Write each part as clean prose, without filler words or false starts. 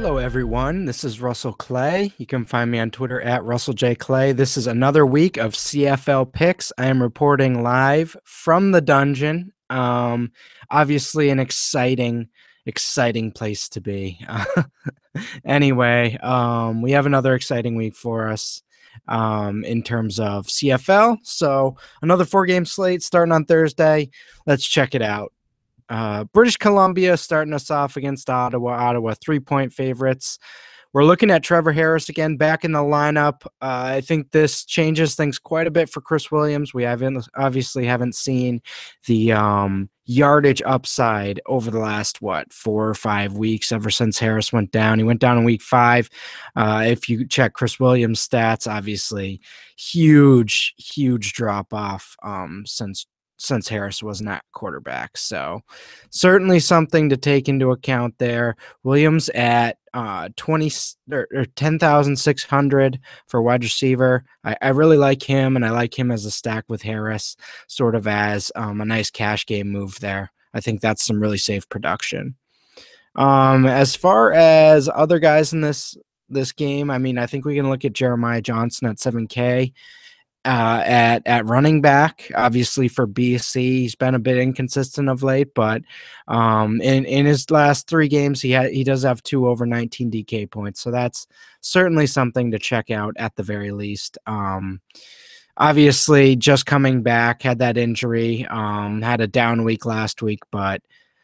Hello, everyone. This is Russell Clay. You can find me on Twitter at Russell J. Clay. This is another week of CFL picks. I am reporting live from the dungeon. Obviously, an exciting place to be. Anyway, we have another exciting week for us in terms of CFL. So, another 4-game slate starting on Thursday. Let's check it out. British Columbia starting us off against Ottawa. Ottawa 3-point favorites. We're looking at Trevor Harris again back in the lineup. I think this changes things quite a bit for Chris Williams. We haven't seen the yardage upside over the last 4 or 5 weeks ever since Harris went down. He went down in week 5. If you check Chris Williams' stats, obviously huge drop off since Harris was not quarterback. So certainly something to take into account there. Williams at 10,600 for wide receiver. I really like him, and I like him as a stack with Harris, sort of as a nice cash game move there. I think that's some really safe production. As far as other guys in this game, I mean, I think we can look at Jeremiah Johnson at 7K. At running back, obviously for BC, he's been a bit inconsistent of late, but in his last 3 games, he does have 2 over 19 DK points, so that's certainly something to check out at the very least. Obviously, just coming back, had that injury, had a down week last week, but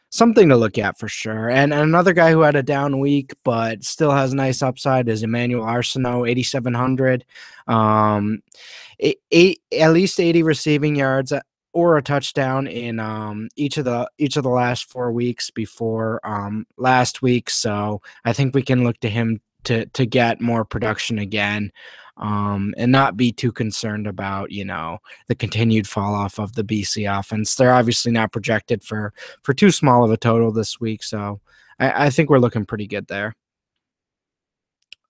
something to look at for sure. And another guy who had a down week but still has nice upside is Emmanuel Arsenault, 8,700. At least 80 receiving yards or a touchdown in each of the last 4 weeks before last week. So I think we can look to him to get more production again. And not be too concerned about, the continued fall off of the BC offense. They're obviously not projected for too small of a total this week, so I think we're looking pretty good there.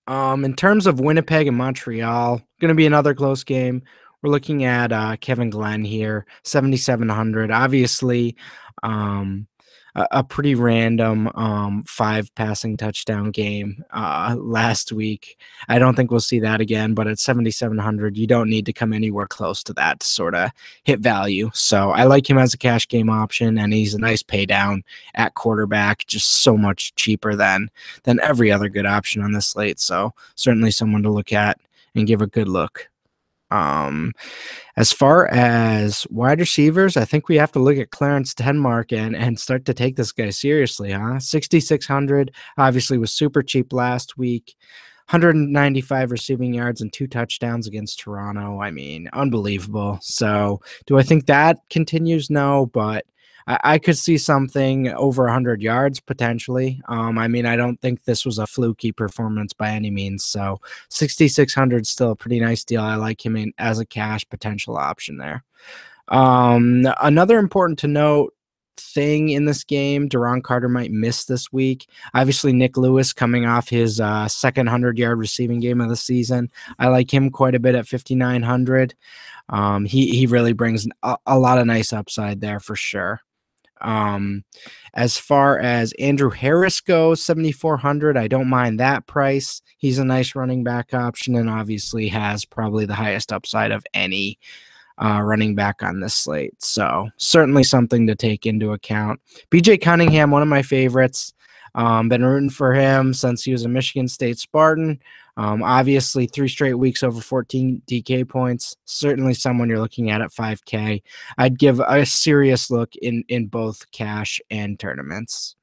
In terms of Winnipeg and Montreal, going to be another close game. We're looking at Kevin Glenn here, 7,700. Obviously, a pretty random 5 passing touchdown game last week. I don't think we'll see that again, but at 7,700, you don't need to come anywhere close to that to sort of hit value. So I like him as a cash game option, and he's a nice pay down at quarterback, just so much cheaper than every other good option on this slate. So certainly someone to look at and give a good look. As far as wide receivers, I think we have to look at Clarence Denmark and start to take this guy seriously, huh? 6,600, obviously was super cheap last week. 195 receiving yards and 2 touchdowns against Toronto. I mean, unbelievable. So do I think that continues? No, but I could see something over 100 yards potentially. I mean, I don't think this was a fluky performance by any means. So 6,600 is still a pretty nice deal. I like him as a cash potential option there. Another important to note thing in this game, Deron Carter might miss this week. Obviously, Nick Lewis coming off his second 100-yard receiving game of the season. I like him quite a bit at 5,900. He really brings a lot of nice upside there for sure. As far as Andrew Harris goes, 7,400, I don't mind that price. He's a nice running back option and obviously has probably the highest upside of any running back on this slate. So certainly something to take into account. BJ Cunningham, one of my favorites. Been rooting for him since he was a Michigan State Spartan. Obviously, 3 straight weeks over 14 DK points. Certainly someone you're looking at 5K. I'd give a serious look in both cash and tournaments.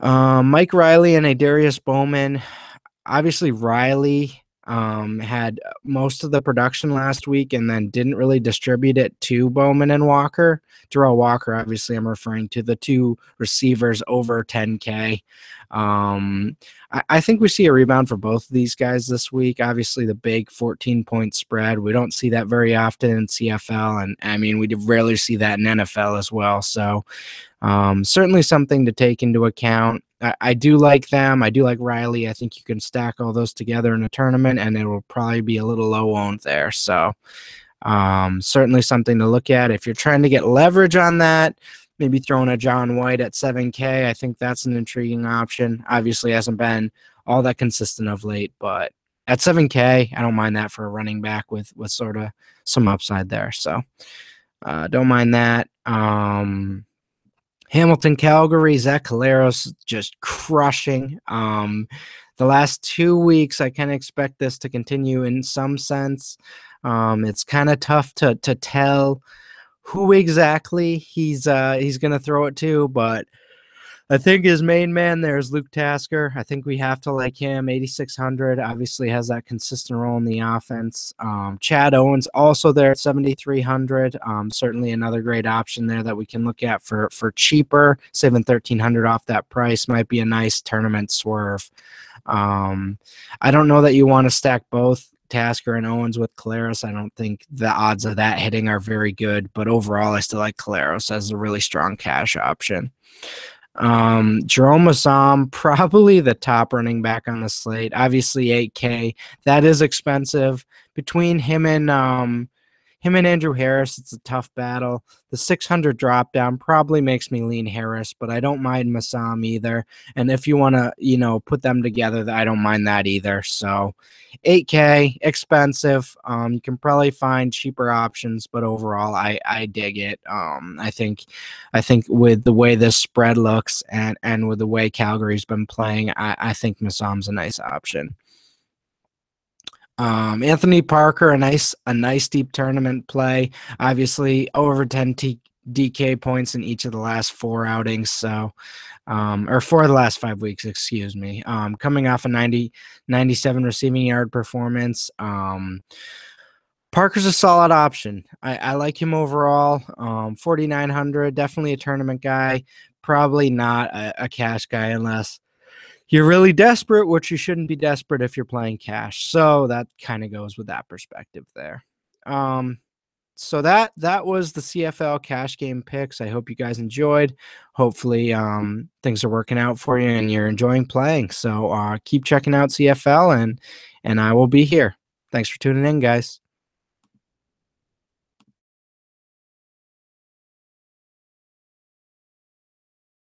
Mike Riley and Adarius Bowman. Obviously, Riley had most of the production last week and then didn't really distribute it to Bowman and Walker. Terrell Walker, obviously, I'm referring to the 2 receivers over 10K. I think we see a rebound for both of these guys this week. Obviously, the big 14-point spread. We don't see that very often in CFL, and I mean, we rarely see that in NFL as well. So certainly something to take into account. I do like them. I do like Riley. I think you can stack all those together in a tournament, and it will probably be a little low owned there. So certainly something to look at. If you're trying to get leverage on that, Maybe throwing a John White at 7K. I think that's an intriguing option. Obviously hasn't been all that consistent of late, but at 7K, I don't mind that for a running back with sort of some upside there. So don't mind that. Hamilton, Calgary, Zach Caleros just crushing. The last 2 weeks, I kind of expect this to continue in some sense. It's kind of tough to tell who exactly he's going to throw it to, but I think his main man there is Luke Tasker. I think we have to like him. 8,600 obviously has that consistent role in the offense. Chad Owens also there at 7,300. Certainly another great option there that we can look at for cheaper. Saving 1,300 off that price might be a nice tournament swerve. I don't know that you want to stack both Tasker and Owens with Caleros. I don't think the odds of that hitting are very good, but overall, I still like Caleros as a really strong cash option. Jerome Assam, probably the top running back on the slate. Obviously, 8K. That is expensive. Between him and Andrew Harris, it's a tough battle. The 600 drop down probably makes me lean Harris, but I don't mind Massam either. And if you want to, put them together, I don't mind that either. So 8K, expensive. You can probably find cheaper options, but overall, I dig it. I think with the way this spread looks and with the way Calgary's been playing, I think Massam's a nice option. Anthony Parker, a nice deep tournament play. Obviously, over 10 DK points in each of the last 4 outings. So, or 4 of the last 5 weeks, excuse me. Coming off a 97 receiving yard performance. Parker's a solid option. I like him overall. 4,900, definitely a tournament guy. Probably not a cash guy unless you're really desperate, which you shouldn't be desperate if you're playing cash. So that kind of goes with that perspective there. So that was the CFL cash game picks. I hope you guys enjoyed. Hopefully things are working out for you and you're enjoying playing. So keep checking out CFL and I will be here. Thanks for tuning in, guys.